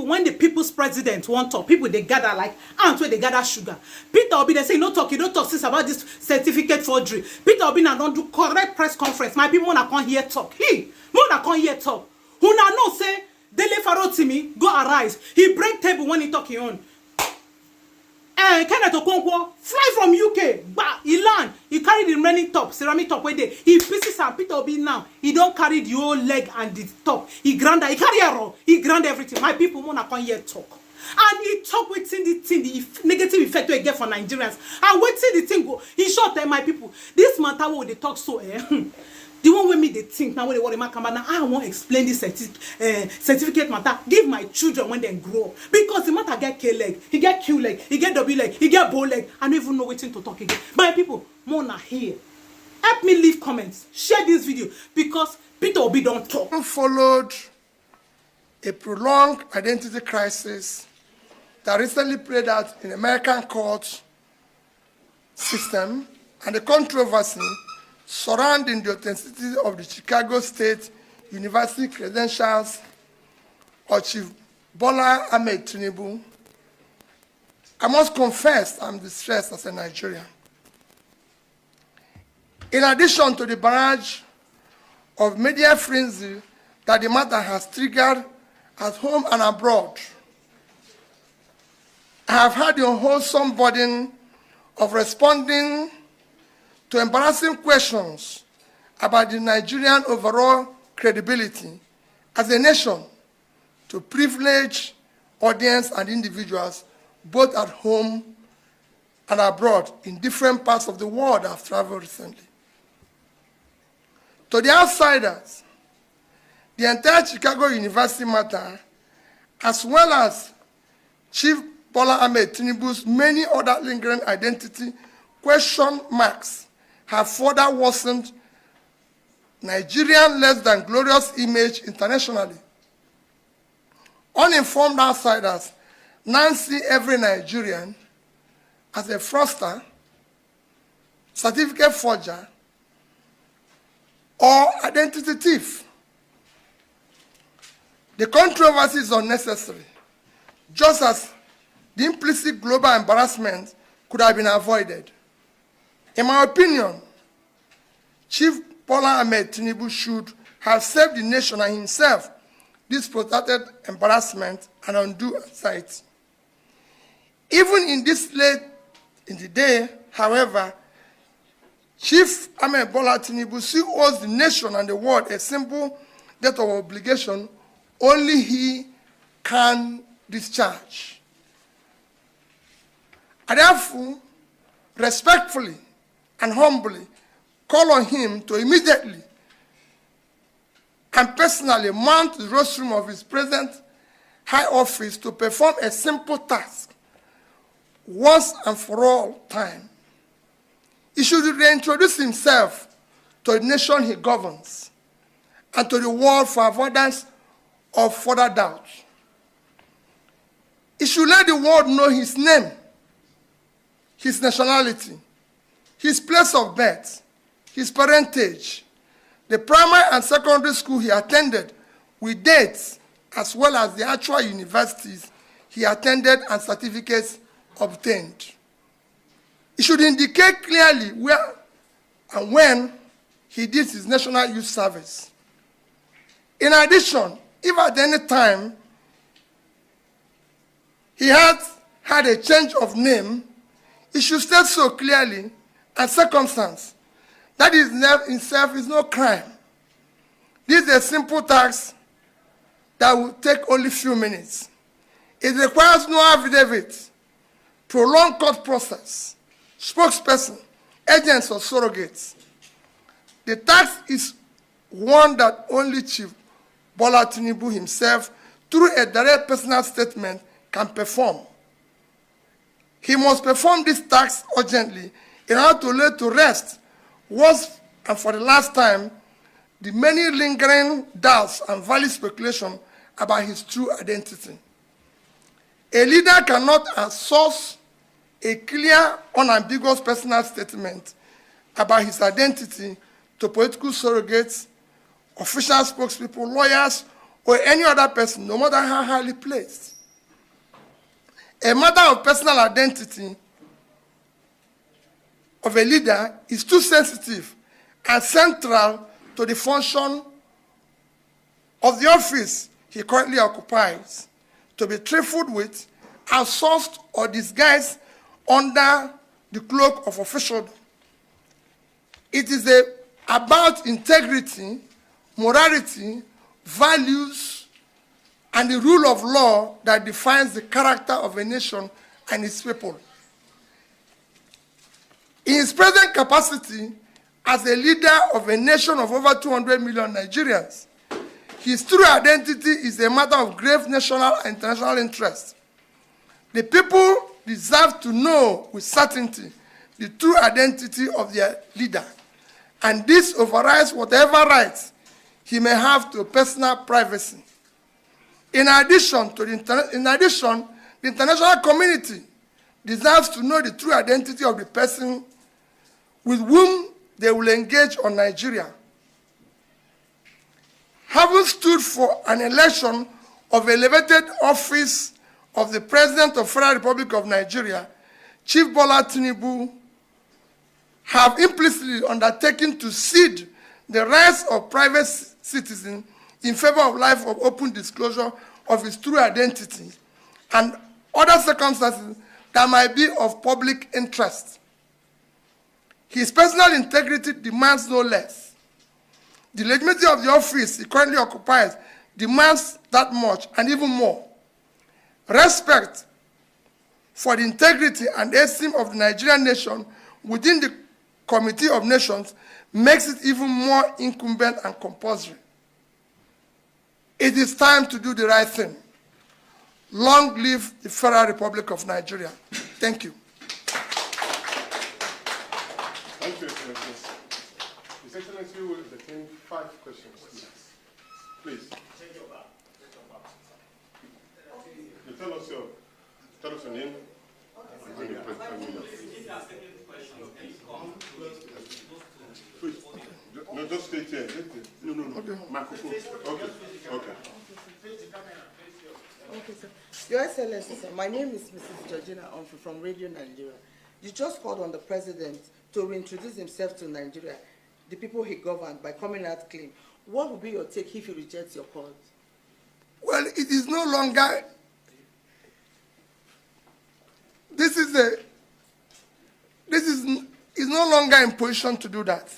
people, when the people's president want talk, people they gather like ants where they gather sugar. Peter Obi they say no talk, you don't talk since about this certificate forgery. Peter Obi now don't do correct press conference. My people wanna come here talk. Wanna come here talk. Who now know say Dele Farotimi go arise. He break table when he talk he own. Kenneth Okonkwo fly from UK, but he land. He carry the remaining top, ceramic top where they. He pieces and Peter Obi now. He don't carry the whole leg and the top. He grind. He carry arrow. He grind everything. My people wanna come here talk. And he talk waiting the thing, the negative effect we get for Nigerians. And waiting the thing go. He short them, my people. This matter what they talk so the one with me they think now when they worry my camera now I won't explain this certificate matter. Give my children when they grow up. Because the matter get K leg, he get Q leg, he get W leg, he get bow leg. I don't even know waiting to talk again. My people, more now here. Help me leave comments, share this video because Peter Obi don't talk. Followed a prolonged identity crisis that recently played out in American court system and the controversy surrounding the authenticity of the Chicago State University credentials of Chief Bola Ahmed Tinubu, I must confess I'm distressed as a Nigerian. In addition to the barrage of media frenzy that the matter has triggered at home and abroad, I have had the unwholesome burden of responding to embarrassing questions about the Nigerian overall credibility as a nation to privileged audience and individuals both at home and abroad in different parts of the world I've traveled recently. To the outsiders, the entire Chicago University matter, as well as Chief Bola Ahmed Tinubu's many other lingering identity question marks, have further worsened Nigerian less than glorious image internationally. Uninformed outsiders now see every Nigerian as a fraudster, certificate forger, or identity thief. The controversy is unnecessary, just as the implicit global embarrassment could have been avoided. In my opinion, Chief Bola Ahmed Tinubu should have saved the nation and himself this protracted embarrassment and undue anxiety. Even in this late in the day, however, Chief Ahmed Bola Tinubu still owes the nation and the world a simple debt of obligation only he can discharge. I therefore respectfully and humbly call on him to immediately and personally mount the rostrum of his present high office to perform a simple task once and for all time. He should reintroduce himself to the nation he governs and to the world for avoidance of further doubt. He should let the world know his name, his nationality, his place of birth, his parentage, the primary and secondary school he attended with dates, as well as the actual universities he attended and certificates obtained. He should indicate clearly where and when he did his national youth service. In addition, if at any time he had had a change of name, he should state so clearly and circumstance that his name itself is no crime. This is a simple task that will take only a few minutes. It requires no affidavit, prolonged court process, spokesperson, agents or surrogates. The task is one that only Chief Bola Tinubu himself, through a direct personal statement, can perform. He must perform this task urgently in order to lay to rest, once and for the last time, the many lingering doubts and valid speculation about his true identity. A leader cannot outsource a clear, unambiguous personal statement about his identity to political surrogates, official spokespeople, lawyers, or any other person, no matter how highly placed. a matter of personal identity of a leader is too sensitive and central to the function of the office he currently occupies to be trifled with, outsourced, or disguised under the cloak of officialdom. It is about integrity, morality, values, and the rule of law that defines the character of a nation and its people. In his present capacity as a leader of a nation of over 200 million Nigerians, his true identity is a matter of grave national and international interest. The people deserve to know with certainty the true identity of their leader, and this overrides whatever rights he may have to personal privacy. In addition, the international community deserves to know the true identity of the person with whom they will engage on Nigeria. Having stood for an election of elevated office of the President of the Federal Republic of Nigeria, Chief Bola Tinubu have implicitly undertaken to cede the rights of private citizens in favor of life of open disclosure of his true identity and other circumstances that might be of public interest. His personal integrity demands no less. The legitimacy of the office he currently occupies demands that much and even more. Respect for the integrity and esteem of the Nigerian nation within the Committee of Nations makes it even more incumbent and compulsory. It is time to do the right thing. Long live the Federal Republic of Nigeria. Thank you. Thank you, Excellency. His Excellency will entertain 5 questions. Please. You tell us your name. Please. No, just stay here. No. Okay. Microphone. Okay. Okay, sir. Your Excellency, sir, my name is Mrs. Georgina Humphrey from Radio Nigeria. You just called on the president to reintroduce himself to Nigeria, the people he governed, by coming out clean. What would be your take if he rejects your call? Well, it is no longer. This is no longer in position to do that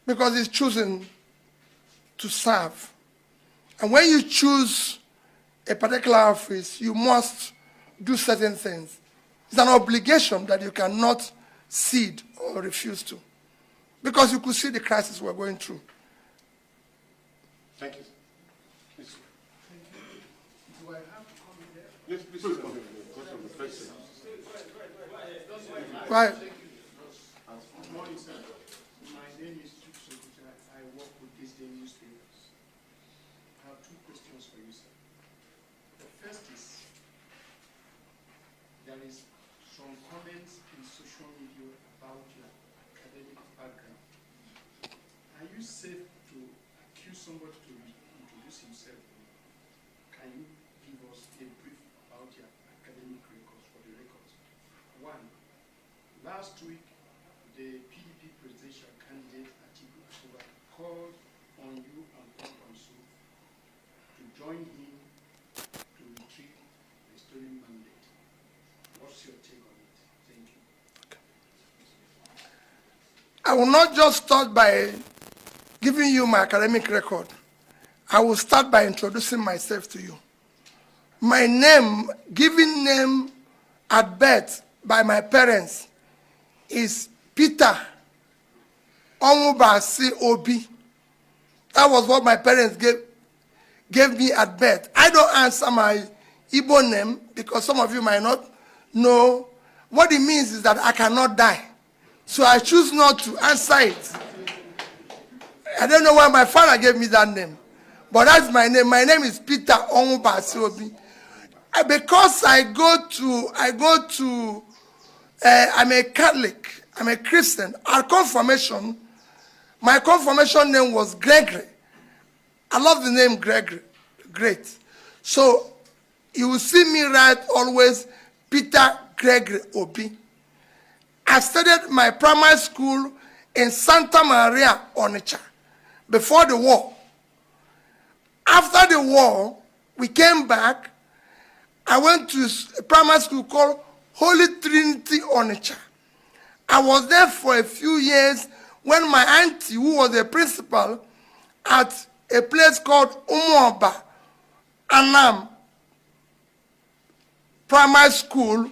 because he's chosen to serve. And when you choose a particular office, you must do certain things. It's an obligation that you cannot cede or refuse to, because you could see the crisis we're going through. Thank you. Please. Do I have to come in there? Yes, please come in. Because of the president. Right. Good morning, sir. My name is Chief Secretary. I work with these day newspapers. I have 2 questions for you, sir. The first is, there is some comments in social media about your academic background. Are you safe to accuse somebody to introduce himself? Can you give us a brief about your academic records for the records? 1. Last week, the PDP presidential candidate Atiku called on you and Kwankwaso to join him to retrieve the stolen mandate. What's your take on it? Thank you. I will not just start by giving you my academic record. I will start by introducing myself to you. My name, given name at birth by my parents, is Peter Onwubasi Obi. That was what my parents gave me at birth. I don't answer my Igbo name because some of you might not know. What it means is that I cannot die. So I choose not to answer it. I don't know why my father gave me that name. But that's my name. My name is Peter Onwubasi Obi. Because I'm a Catholic, I'm a Christian. Our confirmation, my confirmation name was Gregory. I love the name Gregory. Great. So you will see me write always Peter Gregory Obi. I studied my primary school in Santa Maria, Onitsha, before the war. After the war, we came back. I went to a primary school called Holy Trinity, Onitsha. I was there for a few years when my auntie, who was a principal at a place called Umuoba, Anam Primary School,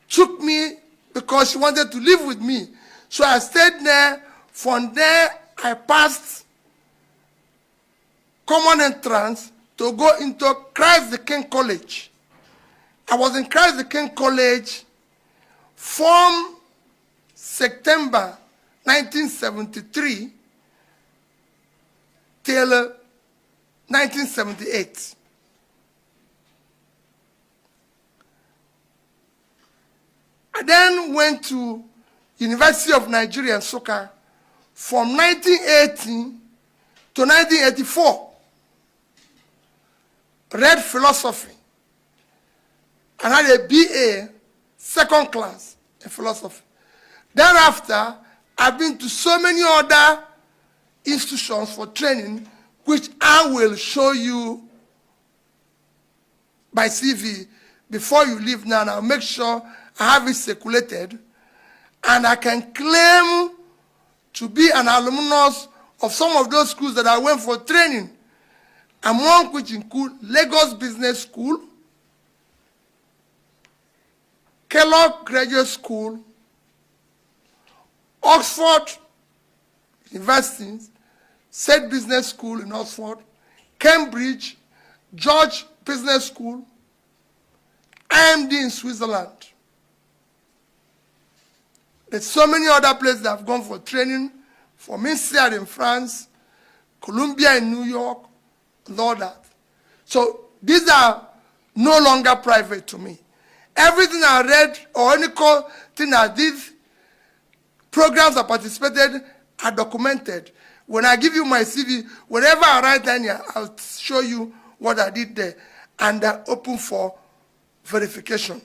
took me because she wanted to live with me. So I stayed there. From there, I passed common entrance to go into Christ the King College. I was in Christ the King College from September 1973 till 1978. I then went to University of Nigeria, Nsukka, from 1980 to 1984. Read philosophy and had a BA, second class in philosophy. Thereafter, I've been to so many other institutions for training, which I will show you by CV before you leave now. And I'll make sure I have it circulated. And I can claim to be an alumnus of some of those schools that I went for training, among which include Lagos Business School, Kellogg Graduate School, Oxford University, Said Business School in Oxford, Cambridge, George Business School, IMD in Switzerland. There's so many other places that I've gone for training, from INSEAD in France, Columbia in New York, and all that. So these are no longer private to me. Everything I read or any thing I did, programs I participated, are documented. When I give you my CV, whenever I write down here, I'll show you what I did there, and they're open for verification.